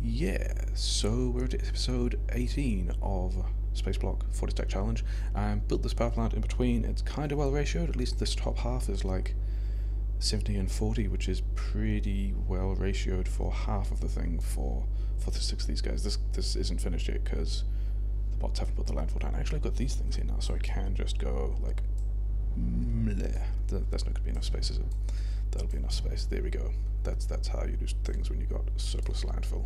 Yeah, so we're at episode 18 of Spaceblock 40 Stack Challenge. Built this power plant in between. It's kind of well ratioed, at least this top half is like 70 and 40, which is pretty well ratioed for half of the thing for the 6 of these guys. This isn't finished yet because the bots haven't put the landfill down. Actually, I've got these things here now, so I can just go like... That's not going to be enough space, is it? That'll be enough space. There we go. That's how you do things when you got surplus landfill.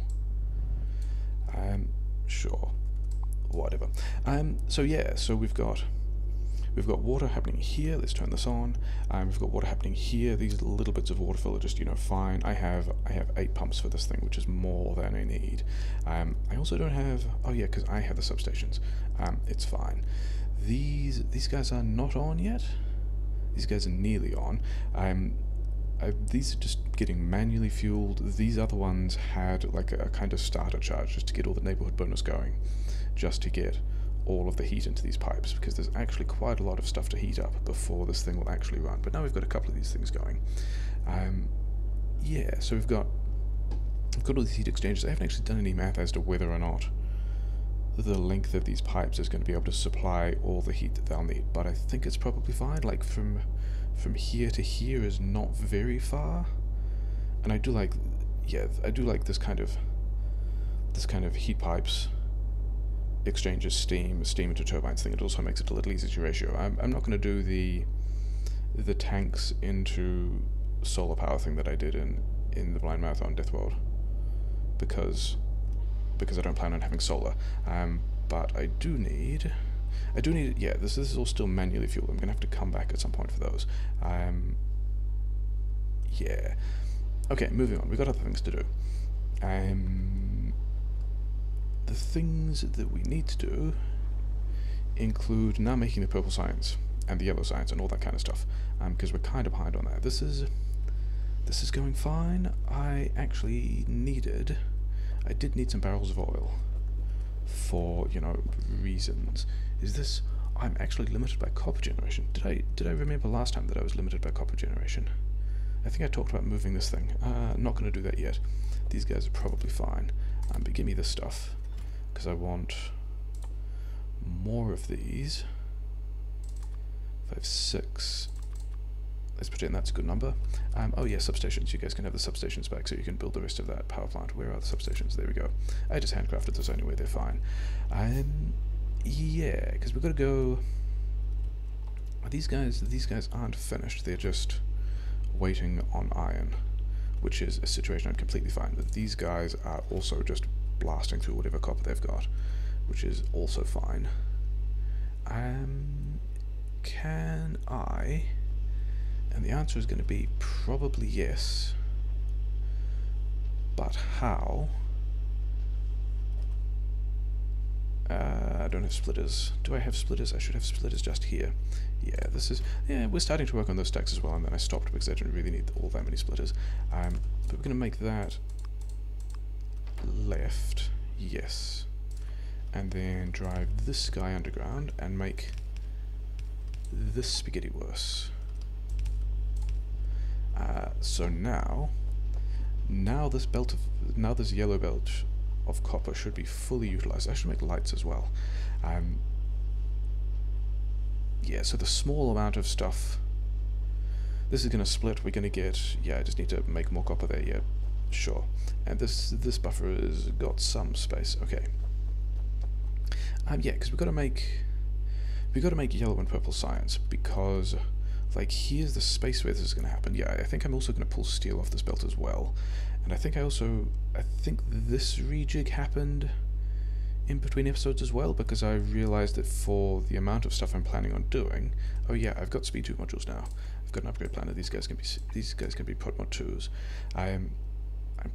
Sure, whatever. So yeah, so we've got water happening here. Let's turn this on. We've got water happening here. These little bits of water fill are just, you know, fine. I have 8 pumps for this thing, which is more than I need. I also don't have, oh yeah, because I have the substations. It's fine. These guys are not on yet. These guys are nearly on. These are just getting manually fueled. These other ones had like a kind of starter charge just to get all the neighborhood bonus going, just to get all of the heat into these pipes, because there's actually quite a lot of stuff to heat up before this thing will actually run. But now we've got a couple of these things going. Yeah, so we've got all these heat exchangers. I haven't actually done any math as to whether or not the length of these pipes is going to be able to supply all the heat that they'll need, but I think it's probably fine. Like from here to here is not very far, and I do like this kind of heat pipes exchanges steam into turbines thing. It also makes it a little easier to ratio. I'm not going to do the tanks into solar power thing that I did in the Blind Marathon Death World, because I don't plan on having solar. But I do need, yeah, this is all still manually fueled. I'm going to have to come back at some point for those. Yeah. Okay, moving on. We've got other things to do. The things that we need to do include now making the purple science and the yellow science and all that kind of stuff, because we're kind of behind on that. This is going fine. I did need some barrels of oil for, you know, reasons. I'm actually limited by copper generation. Did I remember last time that I was limited by copper generation? I think I talked about moving this thing. Not going to do that yet. These guys are probably fine. But give me this stuff, because I want more of these. 5, 6. Let's pretend that's a good number. Oh yeah, substations. You guys can have the substations back so you can build the rest of that power plant. Where are the substations? There we go. I just handcrafted this anyway, they're fine. Yeah, because we've got to go... These guys aren't finished, they're just waiting on iron, which is a situation I'm completely fine with. These guys are also just blasting through whatever copper they've got, which is also fine. Can I... And the answer is going to be probably yes. But how? I don't have splitters. Do I have splitters? I should have splitters just here. Yeah, we're starting to work on those stacks as well, and then I stopped because I didn't really need all that many splitters. But we're going to make that left, yes. And then drive this guy underground and make this spaghetti worse. So now this yellow belt of copper should be fully utilized. I should make lights as well. Yeah, so the small amount of stuff, this is going to split. We're going to get, yeah, I just need to make more copper there, yeah, sure. And this buffer has got some space, okay. Yeah, because we've got to make yellow and purple science, because like here's the space where this is going to happen. Yeah, I think I'm also going to pull steel off this belt as well, and I think this rejig happened in between episodes as well, because I realized that for the amount of stuff I'm planning on doing, oh yeah, I've got speed 2 modules now. I've got an upgrade planner. These guys can be pod mod 2s. I'm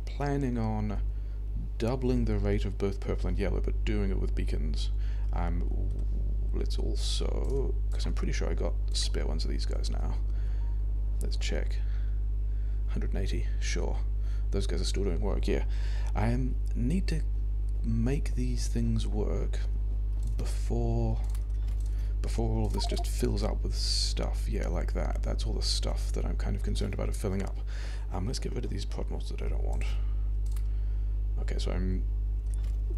planning on doubling the rate of both purple and yellow, but doing it with beacons. Let's also, because I'm pretty sure I got spare ones of these guys now. Let's check. 180, sure. Those guys are still doing work, yeah. I need to make these things work before all of this just fills up with stuff. Yeah, like that. That's all the stuff that I'm kind of concerned about it filling up. Let's get rid of these pod mods that I don't want. Okay, so I'm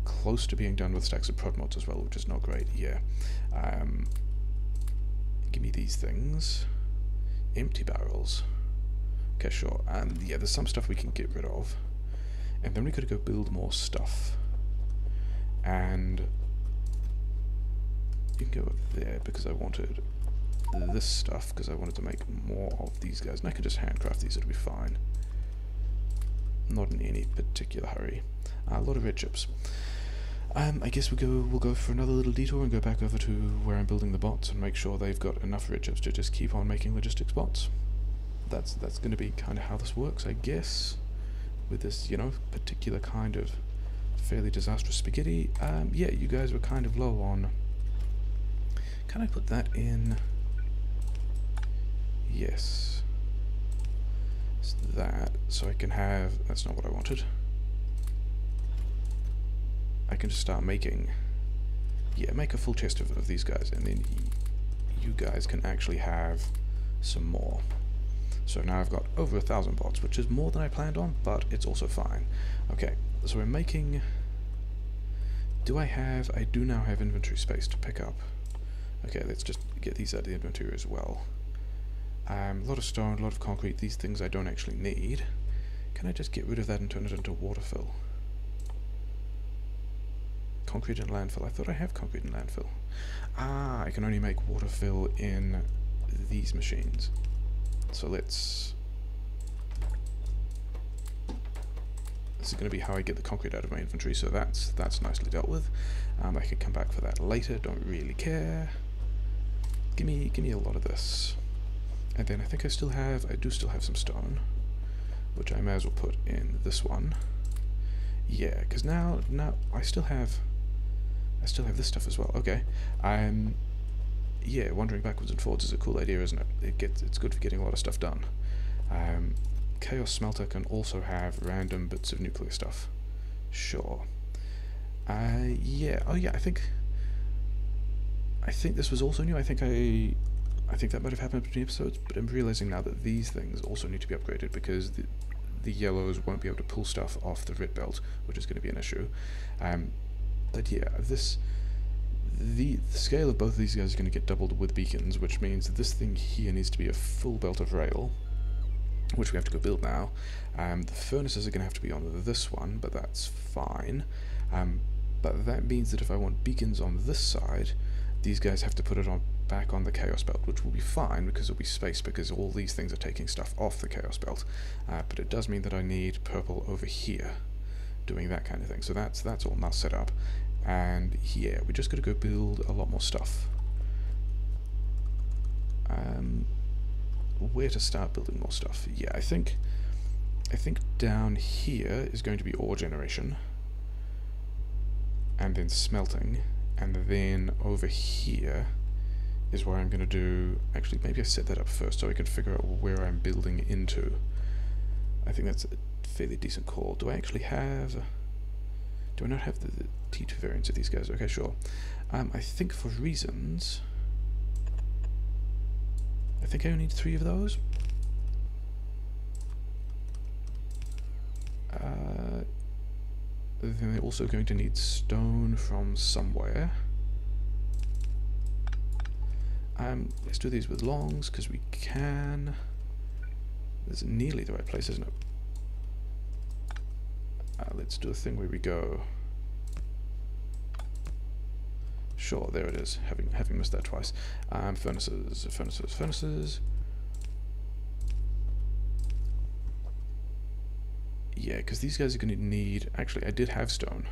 close to being done with stacks of prod mods as well, which is not great. Yeah. Give me these things. Empty barrels. Okay, sure. Yeah, there's some stuff we can get rid of. And then we gotta go build more stuff. And you can go up there because I wanted this stuff, because I wanted to make more of these guys. And I can just handcraft these, it'll be fine. Not in any particular hurry. A lot of red chips. I guess we'll go for another little detour and go back over to where I'm building the bots and make sure they've got enough red chips to just keep on making logistics bots. That's going to be kind of how this works, I guess, with this, you know, particular kind of fairly disastrous spaghetti. Yeah, you guys were kind of low on... Can I put that in? Yes. It's that, so I can have... That's not what I wanted. I can just start making... Yeah, make a full chest of these guys, and then you guys can actually have some more. So now I've got over 1,000 bots, which is more than I planned on, but it's also fine. Okay, so we're making... I do now have inventory space to pick up. Okay, let's just get these out of the inventory as well. A lot of stone, a lot of concrete, these things I don't actually need. Can I just get rid of that and turn it into waterfill? Concrete and landfill. I thought I have concrete and landfill. Ah, I can only make waterfill in these machines. So let's... This is going to be how I get the concrete out of my inventory, so that's nicely dealt with. I can come back for that later, don't really care. Give me a lot of this. And then I think I do still have some stone, which I may as well put in this one. Yeah, because now I still have this stuff as well. Okay. Yeah, wandering backwards and forwards is a cool idea, isn't it? It's good for getting a lot of stuff done. Chaos Smelter can also have random bits of nuclear stuff. Sure. Yeah. Oh yeah, I think this was also new. I think that might have happened between episodes, but I'm realizing now that these things also need to be upgraded because the yellows won't be able to pull stuff off the red belt, which is going to be an issue. But yeah, the scale of both of these guys is going to get doubled with beacons, which means that this thing here needs to be a full belt of rail, which we have to go build now. The furnaces are going to have to be on this one, but that's fine. But that means that if I want beacons on this side, these guys have to put it back on the Chaos Belt, which will be fine because it'll be space, because all these things are taking stuff off the Chaos Belt. But it does mean that I need purple over here, doing that kind of thing. So that's all now set up. And yeah, we just got to go build a lot more stuff. Where to start building more stuff? Yeah, I think down here is going to be ore generation, and then smelting, and then over here is where I'm going to do... Actually, maybe I set that up first so I can figure out where I'm building into. I think that's a fairly decent call. Do I actually have... Do I not have the T2 variants of these guys? Okay, sure. I think for reasons... I think I only need 3 of those. Then they're also going to need stone from somewhere. Let's do these with longs, because we can. This is nearly the right place, isn't it? Let's do a thing where we go... Sure, there it is, having missed that twice. Furnaces. Yeah, because these guys are going to need... Actually, I did have stone.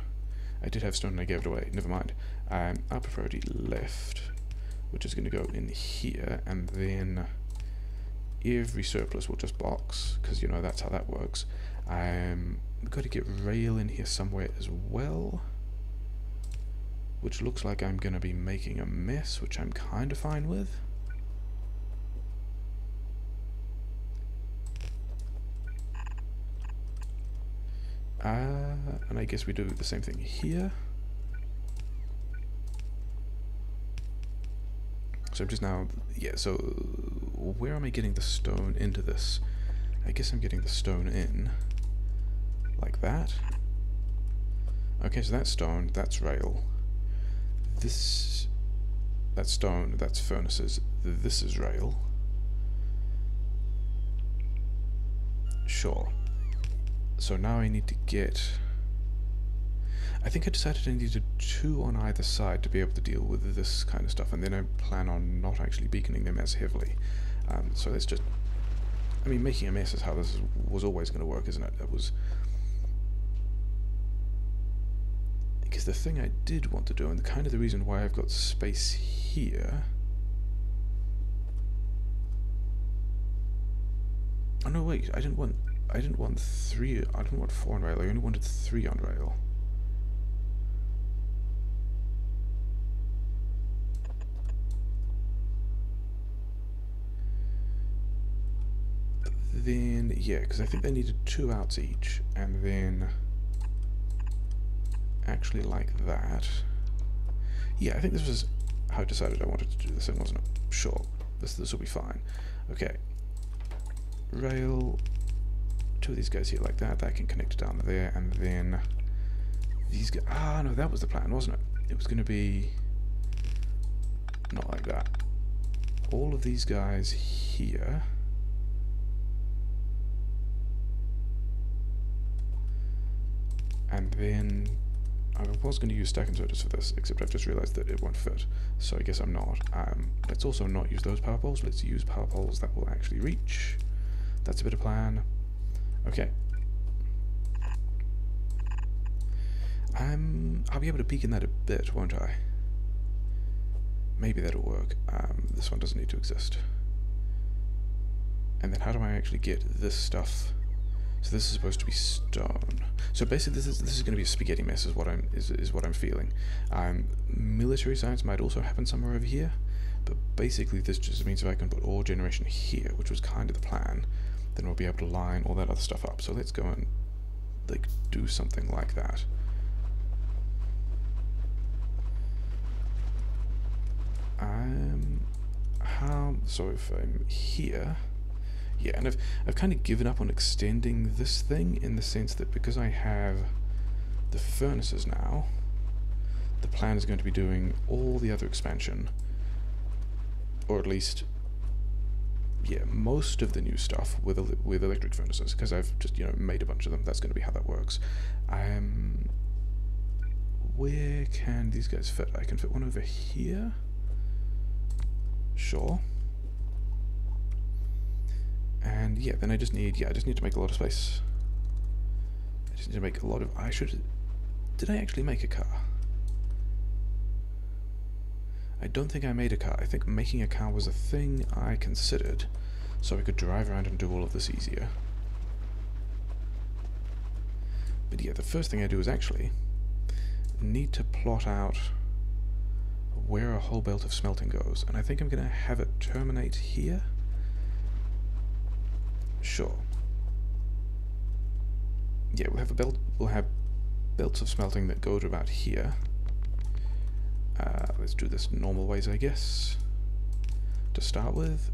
And I gave it away. Never mind. Our priority left, which is going to go in here, and then every surplus will just box, because, you know, that's how that works. We've got to get rail in here somewhere as well, which looks like I'm going to be making a mess, which I'm kind of fine with. And I guess we do the same thing here. So I'm just now... Yeah, so where am I getting the stone into this? I guess I'm getting the stone in like that. Okay, so that's stone, that's rail. That's stone, that's furnaces. This is rail. Sure. So now I need to get... I think I decided I needed 2 on either side to be able to deal with this kind of stuff, and then I plan on not actually beaconing them as heavily. So let's just... I mean, making a mess is how this was always going to work, isn't it? It was... Because the thing I did want to do, and kind of the reason why I've got space here... Oh no, wait, I didn't want 3, I didn't want 4 on rail, I only wanted 3 on rail. Then, yeah, because I think they needed 2 outs each, and then actually like that. Yeah, I think this was how I decided I wanted to do this thing, wasn't it? Sure, this will be fine. Okay, rail, 2 of these guys here like that, that can connect down there, and then these guys, ah no, that was the plan, wasn't it? It was going to be not like that. All of these guys here. And then I was going to use stack inserters for this, except I've just realized that it won't fit, so I guess I'm not. Let's also not use those power poles, let's use power poles that will actually reach. That's a bit of plan. Okay. I'll be able to beacon that a bit, won't I? Maybe that'll work. This one doesn't need to exist. And then how do I actually get this stuff? So this is supposed to be stone. So basically, this is going to be a spaghetti mess, is what I'm feeling. Military science might also happen somewhere over here, but basically this just means if I can put ore generation here, which was kind of the plan, then we'll be able to line all that other stuff up. So let's go and like do something like that. So if I'm here. Yeah, and I've kind of given up on extending this thing in the sense that because I have the furnaces now, the plan is going to be doing all the other expansion, or at least, yeah, most of the new stuff with electric furnaces, because I've just, you know, made a bunch of them. That's going to be how that works. Where can these guys fit? I can fit one over here. Sure. And yeah, then I just need to make a lot of space. I just need to make a lot of... Did I actually make a car? I don't think I made a car. I think making a car was a thing I considered, so I could drive around and do all of this easier. But yeah, the first thing I do is actually need to plot out where a whole belt of smelting goes, and I think I'm going to have it terminate here. Sure. Yeah, we'll have belts of smelting that go to about here. Let's do this normal ways, I guess, to start with.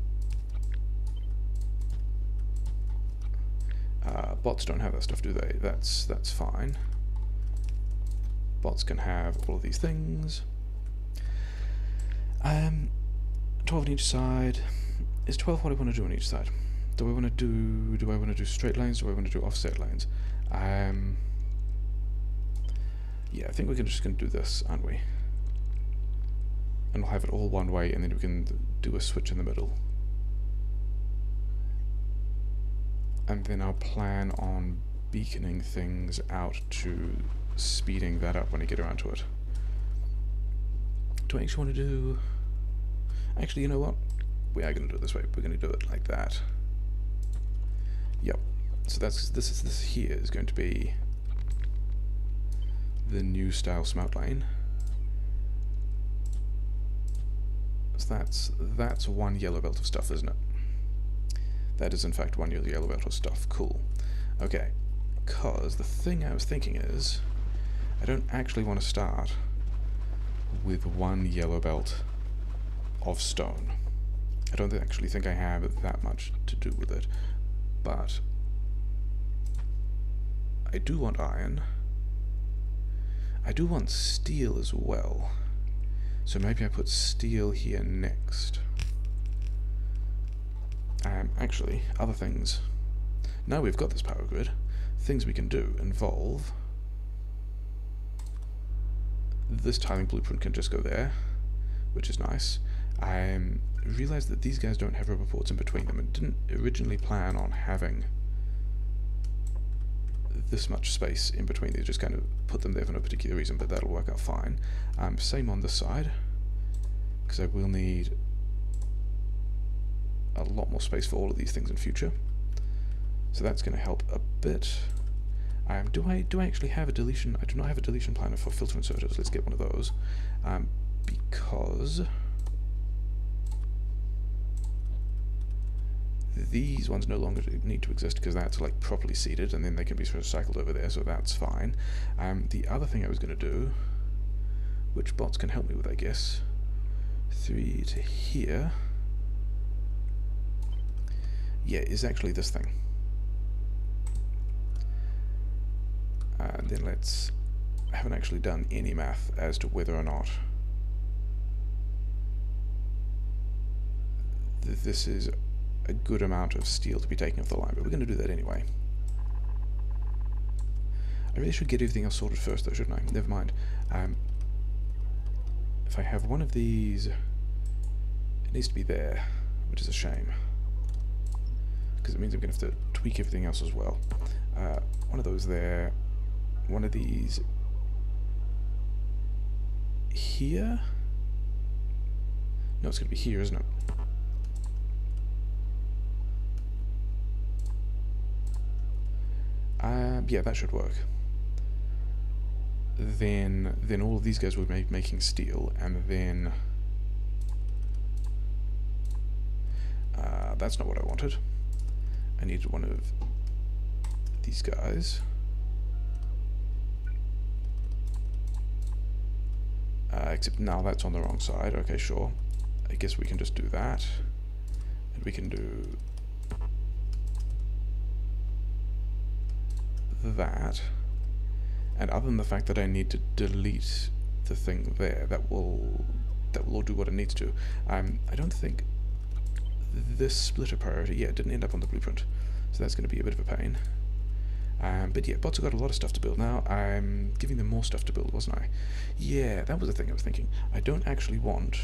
Bots don't have that stuff, do they? That's fine. Bots can have all of these things. 12 on each side. Is 12 what I want to do on each side? Do I want to do straight lines? Do I want to do offset lines? Yeah, I think we're just going to do this, aren't we? And we'll have it all one way, and then we can do a switch in the middle. And then I'll plan on beaconing things out to speeding that up when I get around to it. Do I actually want to do... Actually, you know what? We are going to do it this way. We're going to do it like that. Yep. So this here is going to be the new style smelt lane. So that's one yellow belt of stuff, isn't it? That is in fact one yellow belt of stuff. Cool. Okay. Because the thing I was thinking is, I don't actually want to start with one yellow belt of stone. I don't actually think I have that much to do with it, but I do want iron, I do want steel as well. So maybe I put steel here next. Actually, other things. Now we've got this power grid, things we can do involve this tiling blueprint can just go there, which is nice. I realized that these guys don't have rubber ports in between them and didn't originally plan on having this much space in between. They just kind of put them there for no particular reason, but that'll work out fine. Same on this side, because I will need a lot more space for all of these things in future. So that's going to help a bit. Do I actually have a deletion? I do not have a deletion planner for filter inserters. Let's get one of those, because these ones no longer need to exist because that's like properly seeded, and then they can be recycled over there, so that's fine. The other thing I was going to do, which bots can help me with, I guess, 3 to here, yeah, is actually this thing. And then I haven't actually done any math as to whether or not this is a good amount of steel to be taken off the line, but we're going to do that anyway. I really should get everything else sorted first though, shouldn't I? Never mind. If I have one of these, it needs to be there, which is a shame, because it means I'm going to have to tweak everything else as well. One of those there, one of these here. No, it's going to be here, isn't it? Yeah, that should work. Then all of these guys will be making steel, and then that's not what I wanted. I needed one of these guys. Except now that's on the wrong side. Okay, sure. I guess we can just do that. And we can do that. And other than the fact that I need to delete the thing there, that will all do what it needs to. I don't think this splitter priority, yeah, it didn't end up on the blueprint, so that's going to be a bit of a pain. But yeah, bots have got a lot of stuff to build now. I'm giving them more stuff to build, wasn't I? Yeah, that was the thing I was thinking. I don't actually want,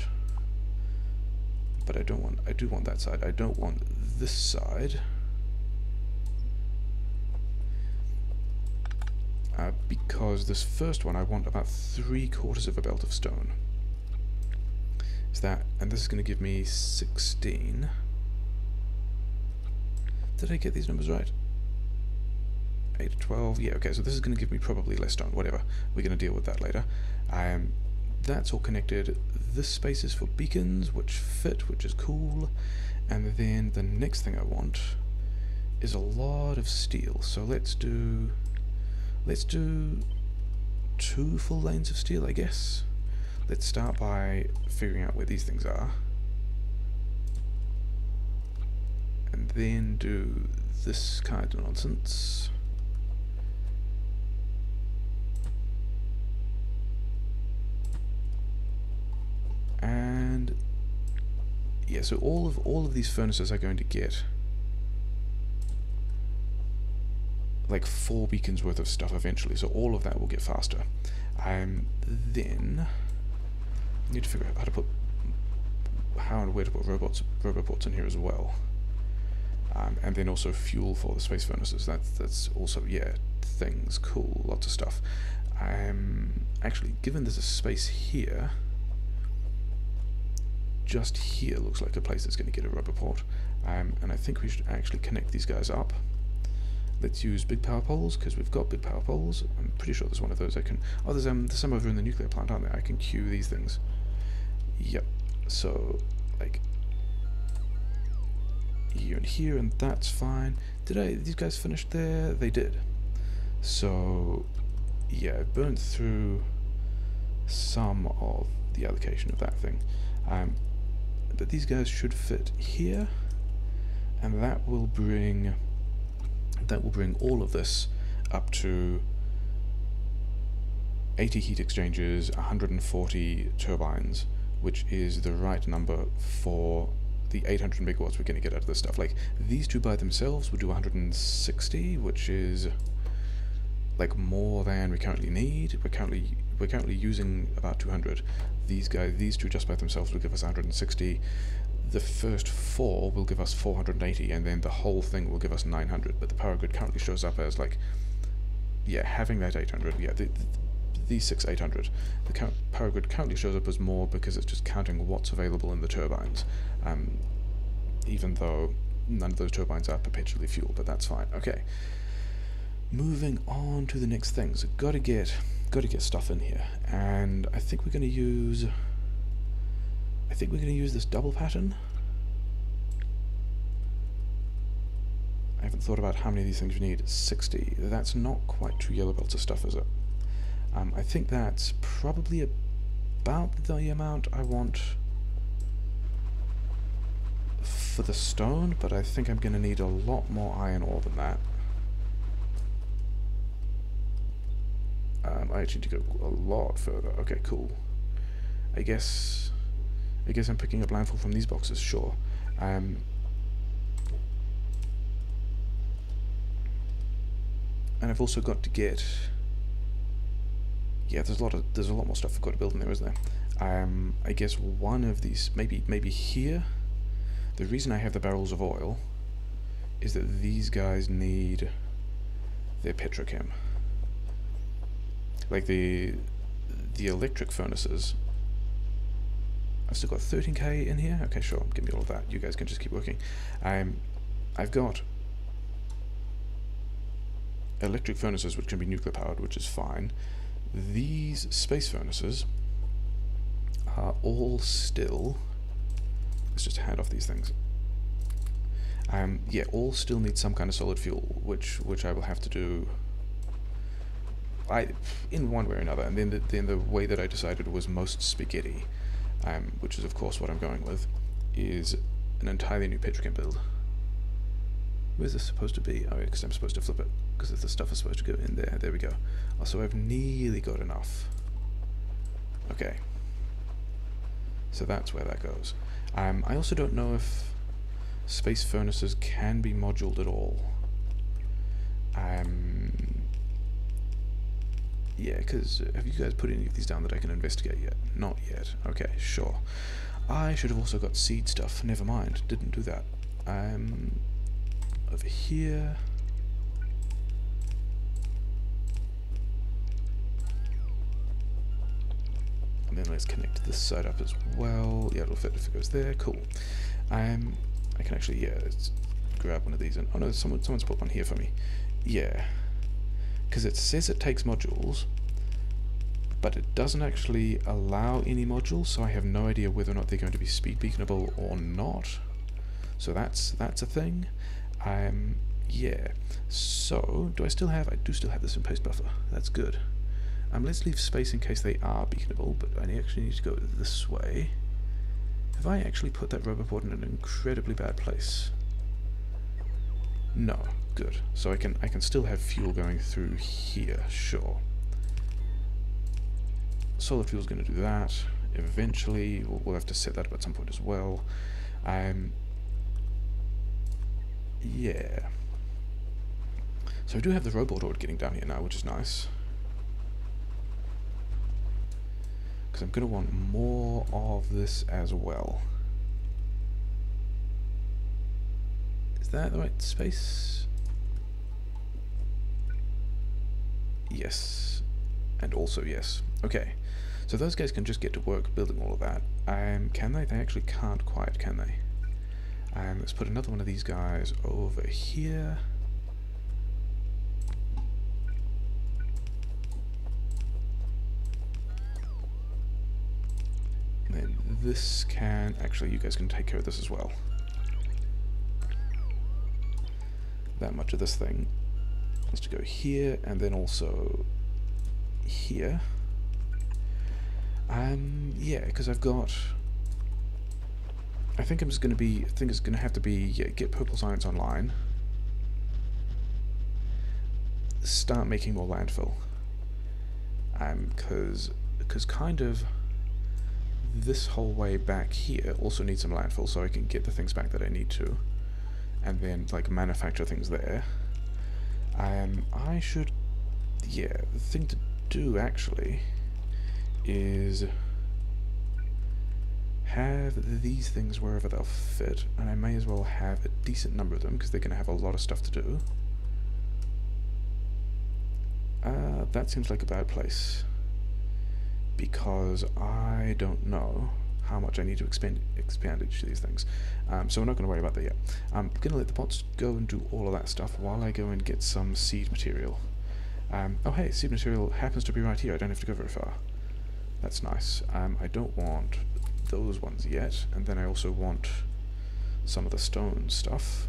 but I do want that side. I don't want this side. Because this first one I want about 3/4 of a belt of stone. Is that, and this is going to give me 16. Did I get these numbers right? 8 to 12, yeah, okay, so this is going to give me probably less stone, whatever. We're going to deal with that later. That's all connected. This space is for beacons, which fit, which is cool. And then the next thing I want is a lot of steel. So let's do 2 full lanes of steel, I guess. Let's start by figuring out where these things are. And then do this kind of nonsense. And yeah, so all of these furnaces are going to get like 4 beacons worth of stuff eventually, so all of that will get faster. Then I need to figure out how and where to put roboports in here as well. And then also fuel for the space furnaces. That's also, yeah, things, cool, lots of stuff. Actually, given there's a space here, just here looks like a place that's going to get a rubber port. And I think we should actually connect these guys up. Let's use big power poles, because we've got big power poles. I'm pretty sure there's one of those I can... Oh, there's some over in the nuclear plant, aren't there? I can queue these things. Yep. So, like, here and here, and that's fine. These guys finished there? They did. So, yeah, I burned through some of the allocation of that thing. But these guys should fit here, and that will bring all of this up to 80 heat exchangers, 140 turbines, which is the right number for the 800 megawatts we're going to get out of this stuff. Like, these two by themselves would do 160, which is like more than we currently need. We're currently using about 200. These two just by themselves will give us 160. The first 4 will give us 480, and then the whole thing will give us 900. But the power grid currently shows up as like, yeah, having that 800. Yeah, these 6 800. The power grid currently shows up as more because it's just counting what's available in the turbines, even though none of those turbines are perpetually fueled. But that's fine. Okay. Moving on to the next thing. So got to get stuff in here, and I think we're going to use. I think we're going to use this double pattern. I haven't thought about how many of these things we need. 60. That's not quite true yellow belts of stuff, is it? I think that's probably about the amount I want for the stone, but I think I'm going to need a lot more iron ore than that. I actually need to go a lot further. Okay, cool. I guess I'm picking up landfill from these boxes, sure. And I've also got to get. Yeah, there's a lot more stuff I've got to build in there, isn't there? I guess one of these, maybe here. The reason I have the barrels of oil is that these guys need their petrochem. Like the electric furnaces. I've still got 13k in here. Okay, sure. Give me all of that. You guys can just keep working. I've got electric furnaces which can be nuclear powered, which is fine. These space furnaces are all still. Let's just hand off these things. Yeah, all still need some kind of solid fuel, which I will have to do. In one way or another, and then the way that I decided was most spaghetti, which is of course what I'm going with, is an entirely new petrochem build. Where's this supposed to be? Oh, because I'm supposed to flip it, because the stuff is supposed to go in there. There we go. Oh, so I've nearly got enough. Okay. So that's where that goes. I also don't know if space furnaces can be moduled at all. Yeah, because have you guys put any of these down that I can investigate yet? Not yet. Okay, sure. I should have also got seed stuff. Never mind. Didn't do that. Over here. And then let's connect this side up as well. Yeah, it'll fit if it goes there. Cool. I can actually, yeah, let's grab one of these. And oh no, someone's put one here for me. Yeah. Because it says it takes modules, but it doesn't actually allow any modules, so I have no idea whether or not they're going to be speed beaconable or not. So that's a thing. Yeah. So do I still have? I do still have this in paste buffer. That's good. Let's leave space in case they are beaconable, but I actually need to go this way. Have I actually put that roboport in an incredibly bad place? No. Good. So I can still have fuel going through here, sure. Solid fuel's going to do that. Eventually, we'll have to set that up at some point as well. Yeah. So I do have the robot order getting down here now, which is nice. Because I'm going to want more of this as well. Is that the right space? Yes, and also yes. Okay, so those guys can just get to work building all of that. Can they? They actually can't quite, can they? Let's put another one of these guys over here. And then this can, actually you guys can take care of this as well. That much of this thing. Let's go here and then also here. Yeah, because I've got. I think it's going to have to be, yeah, get purple science online. Start making more landfill. because kind of this whole way back here also needs some landfill, so I can get the things back that I need to, and then like manufacture things there. I should, yeah, the thing to do actually is have these things wherever they'll fit, and I may as well have a decent number of them because they're going to have a lot of stuff to do. That seems like a bad place, because I don't know how much I need to expand each of these things. So we're not going to worry about that yet. I'm going to let the bots go and do all of that stuff while I go and get some seed material. Oh hey, seed material happens to be right here. I don't have to go very far. That's nice. I don't want those ones yet, and then I also want some of the stone stuff.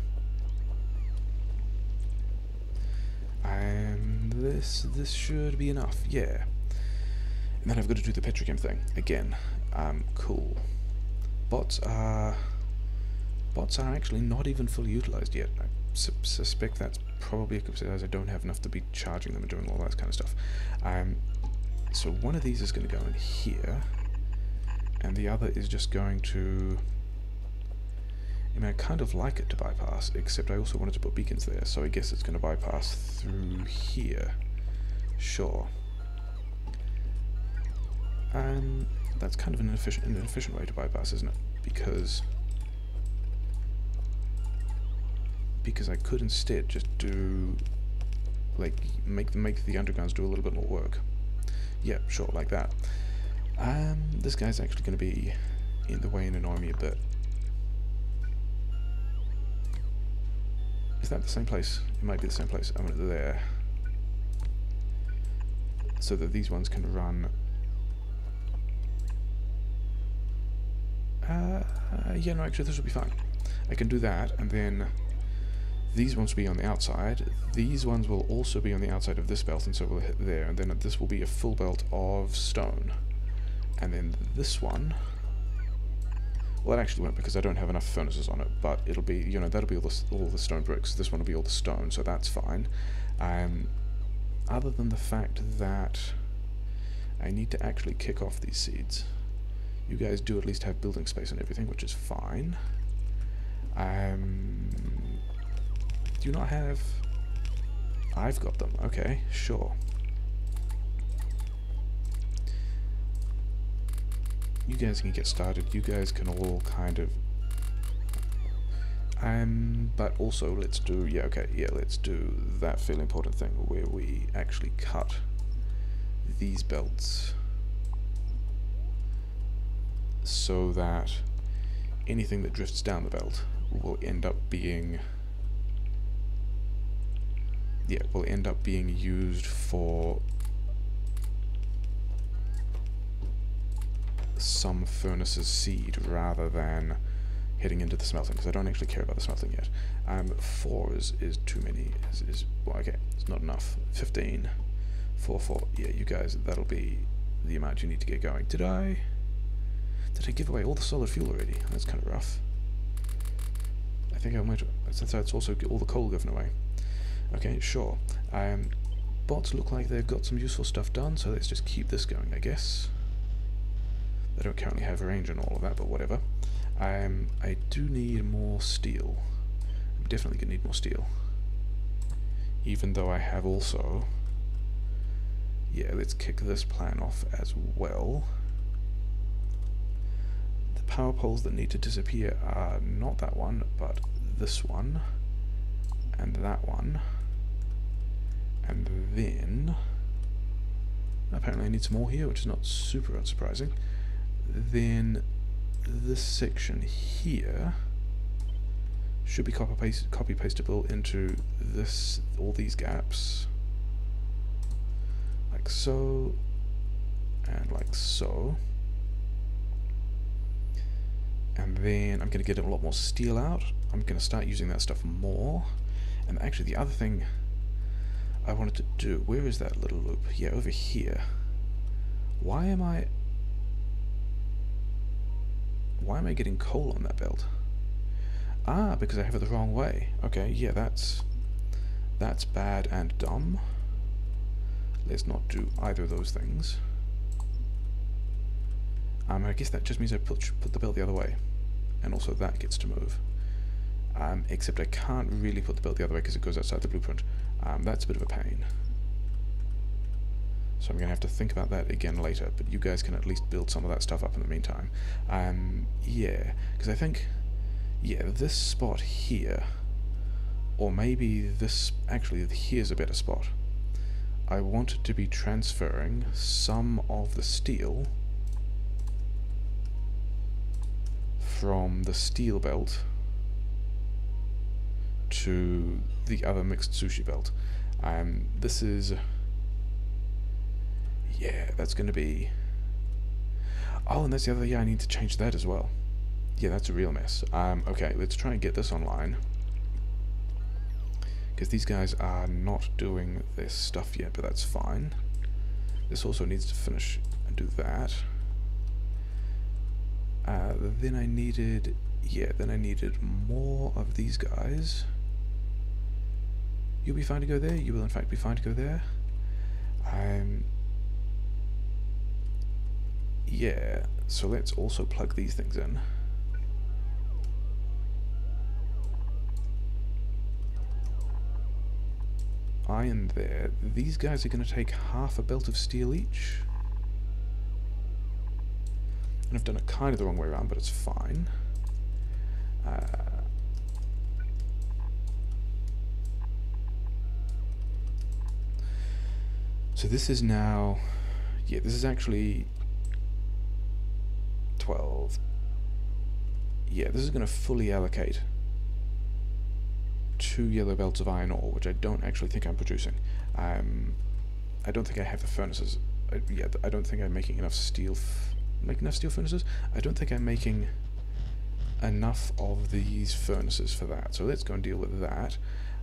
This should be enough, yeah. And then I've got to do the petrochem thing again. Cool. Bots are actually not even fully utilized yet. I suspect that's probably because I don't have enough to be charging them and doing all that kind of stuff. So one of these is going to go in here, and the other is just going to... I mean, I kind of like it to bypass, except I also wanted to put beacons there, so I guess it's going to bypass through here. Sure. That's kind of an inefficient way to bypass, isn't it? Because I could instead just do, like, make the undergrounds do a little bit more work. Yeah, sure, like that. This guy's actually going to be in the way and annoy me a bit. Is that the same place? It might be the same place. I want it there, so that these ones can run. Yeah, no, actually this will be fine. I can do that, and then these ones will be on the outside. These ones will also be on the outside of this belt, and so we'll hit there, and then this will be a full belt of stone. And then this one, well, it actually won't, because I don't have enough furnaces on it, but it'll be, you know, that'll be all the stone bricks. This one will be all the stone, so that's fine. Other than the fact that I need to actually kick off these seeds. You guys do at least have building space and everything, which is fine. Do you not have... I've got them. Okay, sure. You guys can get started. You guys can all kind of... but also let's do... Yeah, okay, yeah, let's do that fairly important thing where we actually cut these belts so that anything that drifts down the belt will end up being... Yeah, will end up being used for some furnace's seed rather than heading into the smelting, because I don't actually care about the smelting yet. 4 is too many. Well, okay, it's not enough. 15, 4, 4. Yeah, you guys, that'll be the amount you need to get going. Did I give away all the solid fuel already? That's kind of rough. I think I might. Since that's also all the coal given away. Okay, sure. Bots look like they've got some useful stuff done, so let's just keep this going, I guess. They don't currently have range and all of that, but whatever. I do need more steel. I'm definitely going to need more steel. Even though I have also... Yeah, let's kick this plan off as well. The power poles that need to disappear are not that one, but this one. And that one. And then... Apparently I need some more here, which is not super unsurprising. Then this section here should be copy pastable into this, all these gaps, like so, and like so. And then I'm going to get a lot more steel out. I'm going to start using that stuff more. And actually the other thing I wanted to do, where is that little loop? Yeah, over here. Why am I getting coal on that belt? Ah, because I have it the wrong way. Okay, yeah, that's bad and dumb. let's not do either of those things. I guess that just means I put the belt the other way, and also that gets to move. Except I can't really put the belt the other way because it goes outside the blueprint. That's a bit of a pain. So I'm going to have to think about that again later, but you guys can at least build some of that stuff up in the meantime. Yeah, because I think, yeah, this spot here, or maybe this, actually here's a better spot. I want to be transferring some of the steel from the steel belt to the other mixed sushi belt. This is, yeah, that's going to be, oh, and that's the other, yeah, I need to change that as well. Yeah, that's a real mess. Okay, let's try and get this online, because these guys are not doing this stuff yet, but that's fine. This also needs to finish and do that. Then I needed, yeah, then I needed more of these guys. You'll be fine to go there. You will in fact be fine to go there. Yeah, so let's also plug these things in. Iron there. These guys are going to take half a belt of steel each. And I've done it kind of the wrong way around, but it's fine. So this is now, yeah, this is actually 12. Yeah, this is going to fully allocate 2 yellow belts of iron ore, which I don't actually think I'm producing. I don't think I have the furnaces. Yeah, I don't think I'm making enough steel. Enough steel furnaces? I don't think I'm making enough of these furnaces for that. So let's go and deal with that.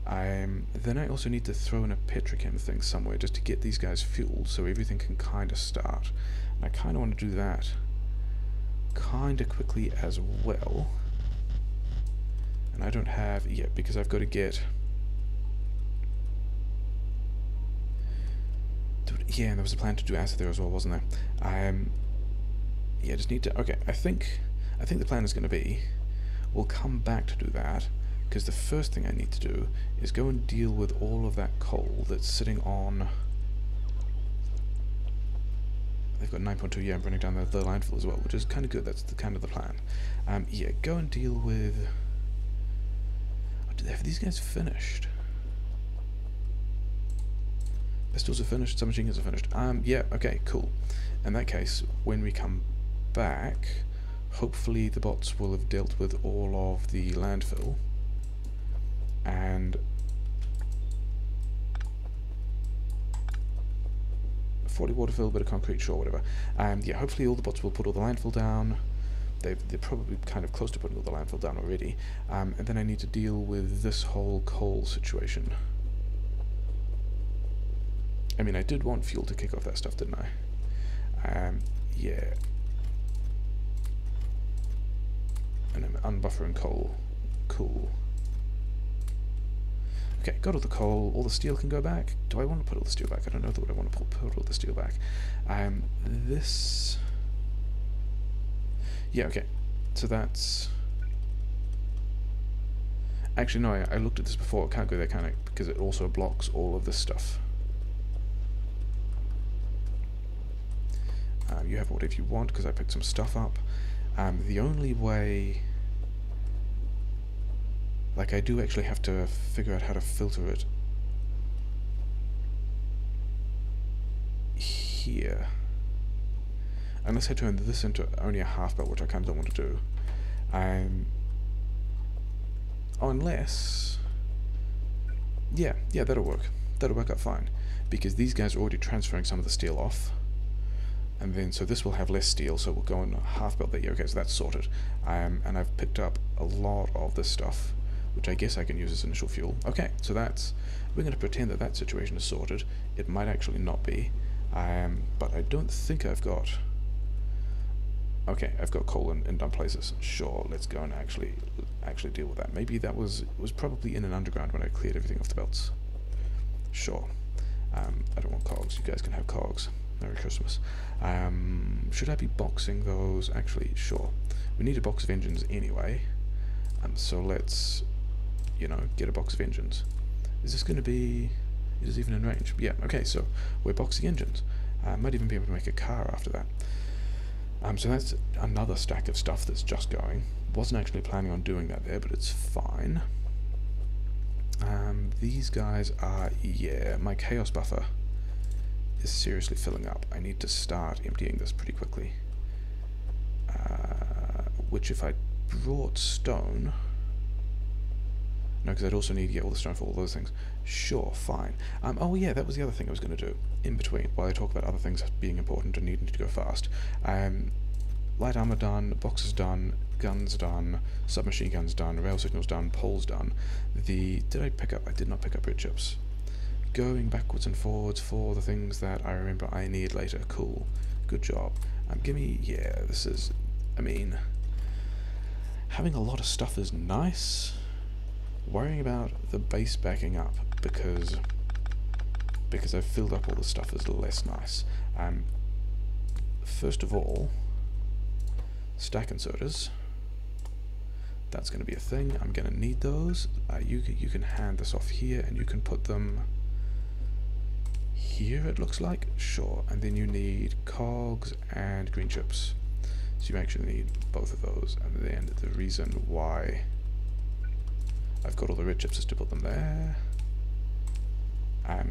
Then I also need to throw in a petrochem thing somewhere just to get these guys fueled so everything can kind of start. And I kind of want to do that kind of quickly as well. And I don't have yet because I've got to get. Yeah, and there was a plan to do acid there as well, wasn't there? Yeah, just need to. Okay, I think the plan is going to be, we'll come back to do that, because the first thing I need to do is go and deal with all of that coal that's sitting on. They've got 9.2. Yeah, I'm running down the landfill as well, which is kind of good. That's kind of the plan. Yeah, go and deal with. Have these guys finished? Pistols are finished. Some machine guns are finished. Yeah. Okay. Cool. In that case, when we come back, hopefully the bots will have dealt with all of the landfill, and 40 water fill, bit of concrete, sure, whatever. Yeah, hopefully all the bots will put all the landfill down. They're probably kind of close to putting all the landfill down already. And then I need to deal with this whole coal situation. I mean, I did want fuel to kick off that stuff, didn't I? Yeah. And I'm unbuffering coal. Cool. Okay, got all the coal. All the steel can go back. Do I want to put all the steel back? I don't know that I want to put all the steel back. This. Yeah, okay. So that's. Actually, no, I looked at this before. It can't go there, can it? Because it also blocks all of this stuff. You have whatever you want, because I picked some stuff up. The only way... Like, I do actually have to figure out how to filter it here. Unless I turn this into only a half belt, which I kind of don't want to do. Unless... Yeah, that'll work. That'll work out fine. Because these guys are already transferring some of the steel off. And then, so this will have less steel, so we'll go in a half belt there. Okay, so that's sorted. And I've picked up a lot of this stuff, which I guess I can use as initial fuel. Okay, so that's, we're going to pretend that that situation is sorted. It might actually not be, but I don't think I've got. Okay, I've got coal in dumb places. Sure, let's go and actually deal with that. Maybe that was probably in an underground when I cleared everything off the belts. Sure. I don't want cogs, you guys can have cogs. Merry Christmas. Should I be boxing those? Actually, sure. We need a box of engines anyway. So let's, you know, get a box of engines. Is this going to be... It is even in range. Yeah, okay, so we're boxing engines. Might even be able to make a car after that. So that's another stack of stuff that's just going. Wasn't actually planning on doing that there, but it's fine. These guys are... Yeah, my chaos buffer is seriously filling up. I need to start emptying this pretty quickly. Which if I brought stone... No, because I'd also need to get all the stone for all those things. Sure, fine. Oh yeah, that was the other thing I was going to do in between, while I talk about other things being important and needing to go fast. Light armor done, boxes done, guns done, submachine guns done, rail signals done, poles done. Did I pick up? I did not pick up red chips. Going backwards and forwards for the things that I remember I need later. Cool. Good job. Gimme... Yeah, this is... I mean... Having a lot of stuff is nice. Worrying about the base backing up because I've filled up all the stuff is less nice. First of all, stack inserters. That's going to be a thing. I'm going to need those. You can hand this off here and you can put them here, it looks like. Sure. And then you need cogs and green chips. So you actually need both of those. And then the reason why I've got all the red chips is to put them there.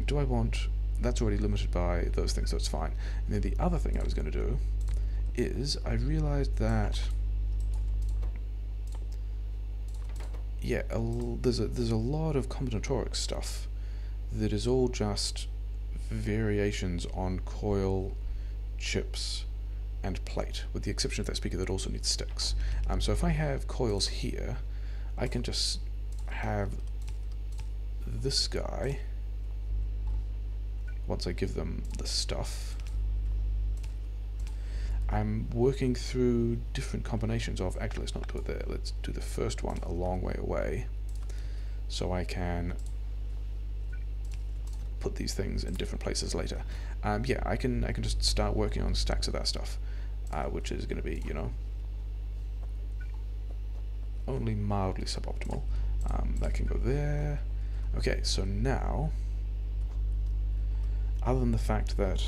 Do I want... That's already limited by those things, so it's fine. And then the other thing I was going to do is I realized that... Yeah, there's a lot of combinatoric stuff that is all just variations on coil, chips, and plate, with the exception of that speaker that also needs sticks. So if I have coils here, I can just have this guy, once I give them the stuff, I'm working through different combinations of... Actually, let's not do it there. Let's do the first one a long way away, so I can put these things in different places later. Yeah, I can just start working on stacks of that stuff, which is going to be, you know, only mildly suboptimal. That can go there. Okay, so now, other than the fact that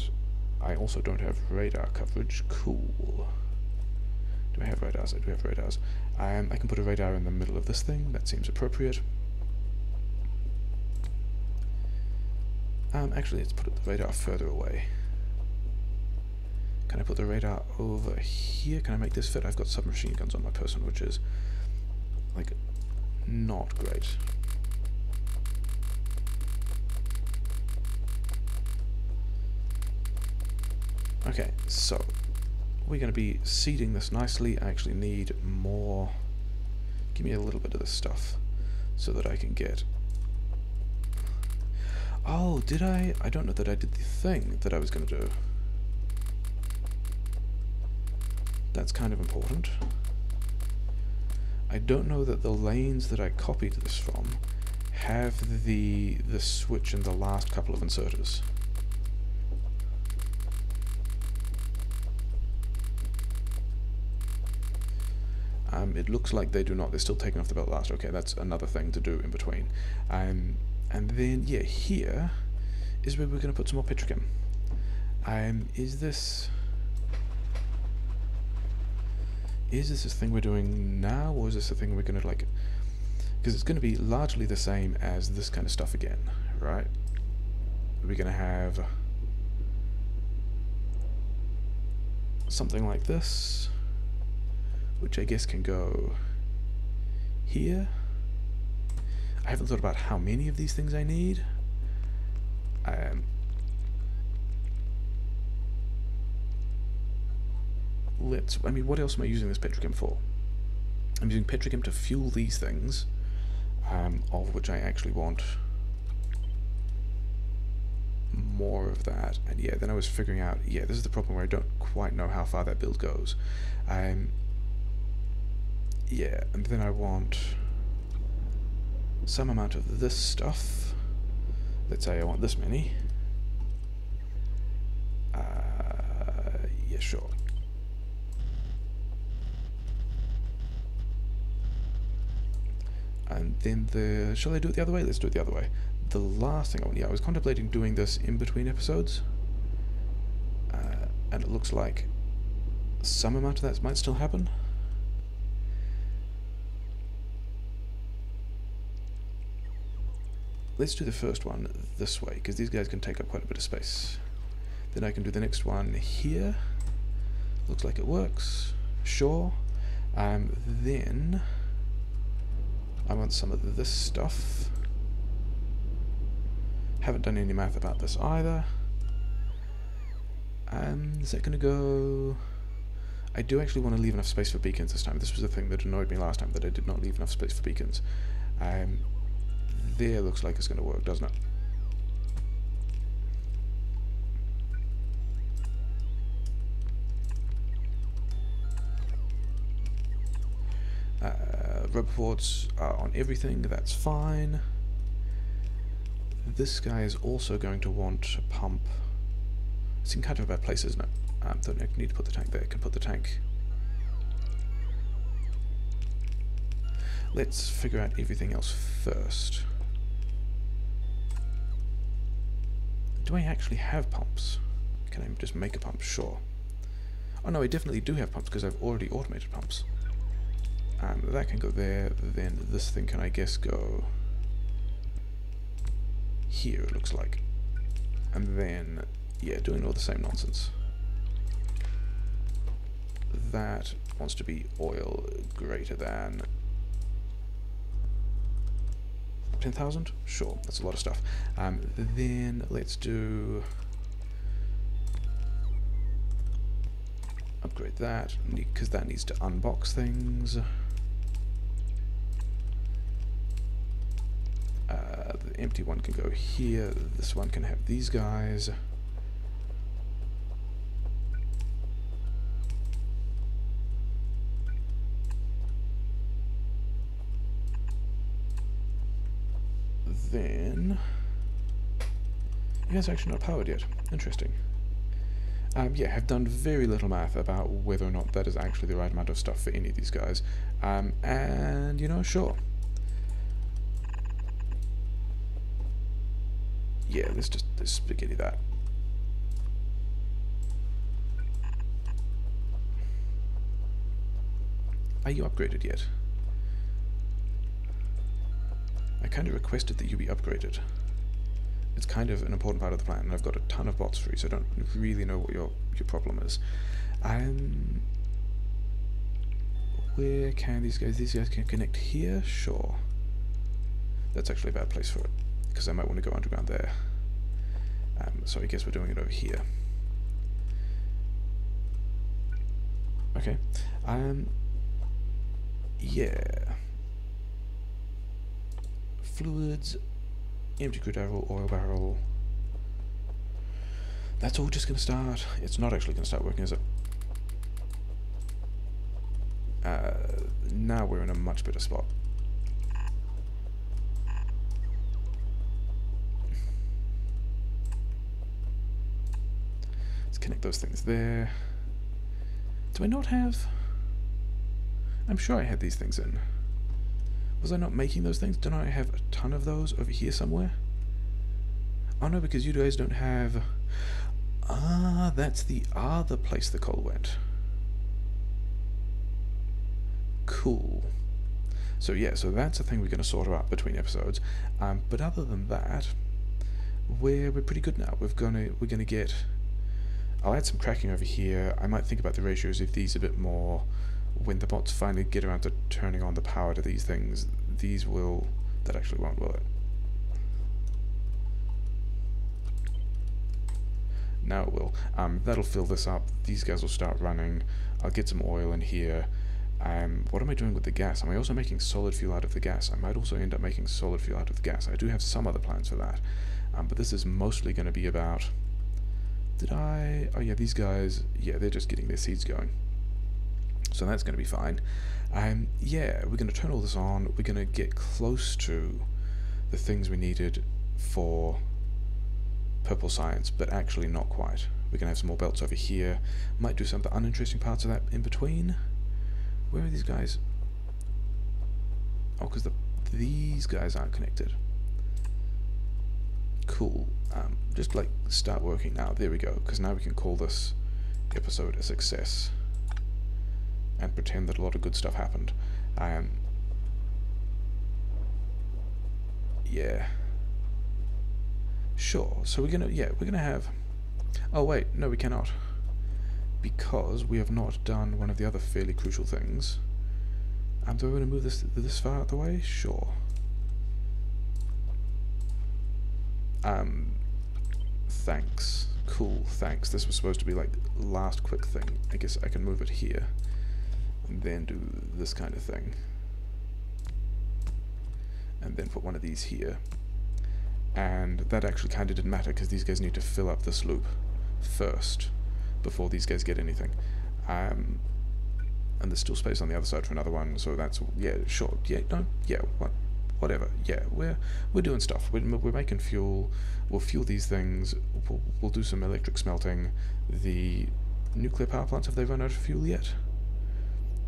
I also don't have radar coverage, cool. Do I have radars? I do have radars. I can put a radar in the middle of this thing. That seems appropriate. Actually, let's put the radar further away. Can I put the radar over here? Can I make this fit? I've got submachine guns on my person, which is, like, not great. Okay, so we're going to be seeding this nicely. I actually need more. Give me a little bit of this stuff so that I can get... Oh, did I? I don't know that I did the thing that I was going to do. That's kind of important. I don't know that the lanes that I copied this from have the switch in the last couple of inserters. It looks like they do not. They're still taking off the belt last. Okay, that's another thing to do in between. And then, yeah, here is where we're going to put some more petrochem. Is this a thing we're doing now, or is this a thing we're going to, like... Because it's going to be largely the same as this kind of stuff again, right? We're going to have something like this, which I guess can go here. I haven't thought about how many of these things I need. I mean, what else am I using this petrochem for? I'm using petrochem to fuel these things, of which I actually want more of that. And yeah, then I was figuring out, yeah, this is the problem where I don't quite know how far that build goes. Yeah, and then I want some amount of this stuff. Let's say I want this many. sure. And then shall I do it the other way? Let's do it the other way. The last thing I was contemplating doing this in between episodes, and it looks like some amount of that might still happen. Let's do the first one this way, because these guys can take up quite a bit of space. Then I can do the next one here. Looks like it works. Sure. Then I want some of this stuff. Haven't done any math about this either. Is that going to go... I do actually want to leave enough space for beacons this time. This was the thing that annoyed me last time, that I did not leave enough space for beacons. There looks like it's going to work, doesn't it? Rubber ports are on everything, that's fine. This guy is also going to want a pump. It's in kind of a bad place, isn't it? Don't need to put the tank there, I can put the tank. Let's figure out everything else first. Do I actually have pumps? Can I just make a pump? Sure. Oh no, I definitely do have pumps because I've already automated pumps. That can go there, then this thing can, I guess, go here, it looks like. And then, yeah, doing all the same nonsense. That wants to be oil greater than 10,000? Sure, that's a lot of stuff. Then let's do... upgrade that, because that needs to unbox things. The empty one can go here, this one can have these guys. Then... it's actually not powered yet. Interesting. Yeah, have done very little math about whether or not that is actually the right amount of stuff for any of these guys. And, you know, sure. Yeah, let's spaghetti that. Are you upgraded yet? I kind of requested that you be upgraded. It's kind of an important part of the plan, and I've got a ton of bots free, so I don't really know what your problem is. Where can these guys can connect here? Sure. That's actually a bad place for it, because I might want to go underground there. So I guess we're doing it over here. Okay. Yeah. Fluids, empty crude oil barrel. That's all just going to start. It's not actually going to start working, is it? Now we're in a much better spot. Let's connect those things there. Do I not have... I'm sure I had these things in. Was I not making those things? Don't I have a ton of those over here somewhere? Oh no, because you guys don't have... Ah, that's the other place the coal went. Cool. So yeah, so that's a thing we're going to sort out between episodes. But other than that, we're pretty good now. We're gonna get... I'll add some cracking over here. I might think about the ratios of these a bit more. When the bots finally get around to turning on the power to these things, these will... That actually won't, will it? Now it will. That'll fill this up. These guys will start running. I'll get some oil in here. What am I doing with the gas? Am I also making solid fuel out of the gas? I might also end up making solid fuel out of the gas. I do have some other plans for that. But this is mostly going to be about... Did I... Oh yeah, these guys... Yeah, they're just getting their seeds going. So that's going to be fine. Yeah, we're going to turn all this on. We're going to get close to the things we needed for purple science, but actually not quite. We can have some more belts over here. Might do some of the uninteresting parts of that in between. Where are these guys? Oh, because these guys aren't connected. Cool. Just like start working now. There we go. Because now we can call this episode a success and pretend that a lot of good stuff happened. Yeah. Sure. So we're gonna have. Oh wait, no, we cannot, because we have not done one of the other fairly crucial things. Do I want to move this far out the way? Sure. Thanks. Cool, thanks. This was supposed to be like the last quick thing. I guess I can move it here and then do this kind of thing. And then put one of these here. And that actually kind of didn't matter because these guys need to fill up this loop first before these guys get anything. And there's still space on the other side for another one, so that's, yeah, sure, yeah, no, yeah, whatever, yeah, we're doing stuff. We're making fuel. We'll fuel these things. We'll do some electric smelting. The nuclear power plants, have they run out of fuel yet?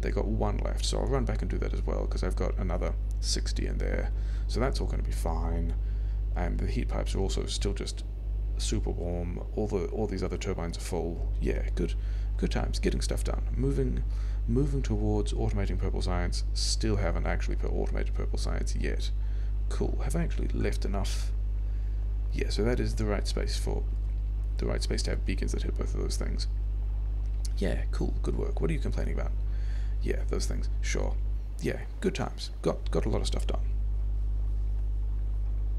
They got one left, so I'll run back and do that as well because I've got another 60 in there, so that's all going to be fine. And the heat pipes are also still just super warm. All these other turbines are full. Yeah, good times, getting stuff done. Moving towards automating purple science. Still haven't actually automated purple science yet. Cool. Have I actually left enough? Yeah, so that is the right space to have beacons that hit both of those things. Yeah, cool, good work. What are you complaining about? Yeah, those things. Sure. Yeah, good times. Got a lot of stuff done.